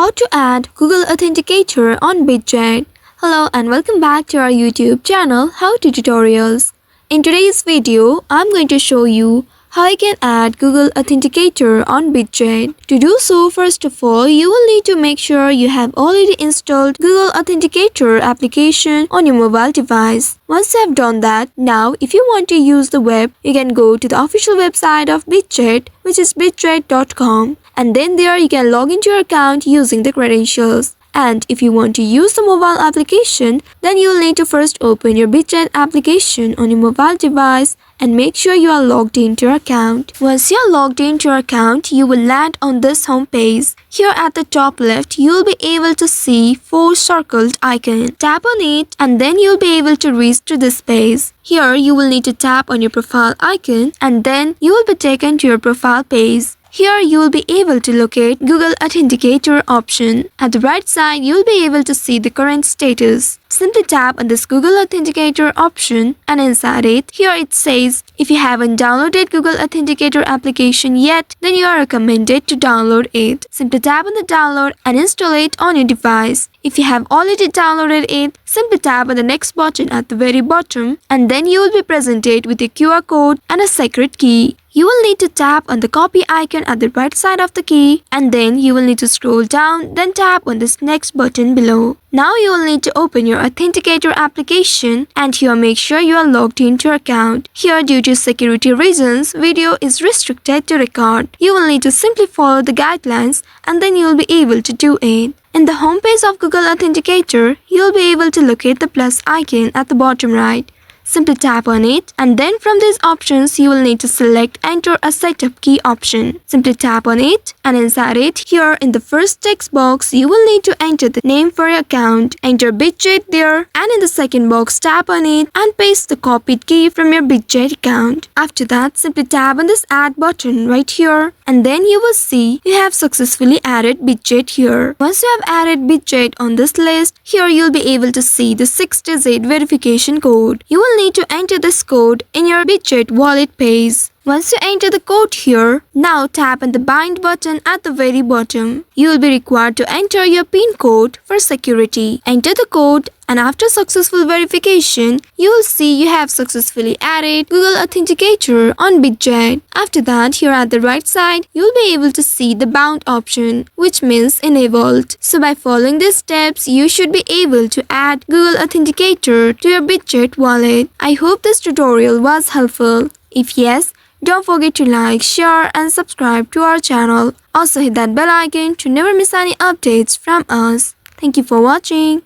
How to add Google Authenticator on Bitget. Hello and welcome back to our YouTube channel How to Tutorials. In today's video, I'm going to show you how I can add Google Authenticator on Bitget. To do so, first of all, you will need to make sure you have already installed Google Authenticator application on your mobile device. Once you have done that, now if you want to use the web, you can go to the official website of Bitget, which is bitget.com, and then there you can log into your account using the credentials. And if you want to use the mobile application, then you will need to first open your Bitget application on your mobile device and make sure you are logged into your account. Once you are logged into your account, you will land on this home page. Here at the top left, you will be able to see 4 circled icons. Tap on it and then you will be able to reach to this page. Here you will need to tap on your profile icon and then you will be taken to your profile page. Here you will be able to locate Google Authenticator option. At the right side, you will be able to see the current status. Simply tap on this Google Authenticator option and inside it, here it says, if you haven't downloaded Google Authenticator application yet, then you are recommended to download it. Simply tap on the download and install it on your device. If you have already downloaded it, simply tap on the next button at the very bottom and then you will be presented with a QR code and a secret key. You will need to tap on the copy icon at the right side of the key and then you will need to scroll down, then tap on this next button below. Now you will need to open your Authenticator application and here make sure you are logged into your account. Here due to security reasons, video is restricted to record. You will need to simply follow the guidelines and then you will be able to do it. In the homepage of Google Authenticator, you will be able to locate the plus icon at the bottom right. Simply tap on it and then from these options you will need to select enter a setup key option. Simply tap on it and inside it, here in the first text box you will need to enter the name for your account. Enter Bitget there and in the second box tap on it and paste the copied key from your Bitget account. After that, simply tap on this add button right here and then you will see you have successfully added Bitget here. Once you have added Bitget on this list, here you will be able to see the 6-digit verification code. You will need to enter this code in your Bitget wallet page. Once you enter the code here, now tap on the bind button at the very bottom. You will be required to enter your PIN code for security. Enter the code and after successful verification, you will see you have successfully added Google Authenticator on Bitget. After that, here at the right side, you will be able to see the bound option, which means enabled. So by following these steps, you should be able to add Google Authenticator to your Bitget wallet. I hope this tutorial was helpful. If yes, don't forget to like, share and subscribe to our channel. Also hit that bell icon to never miss any updates from us. Thank you for watching.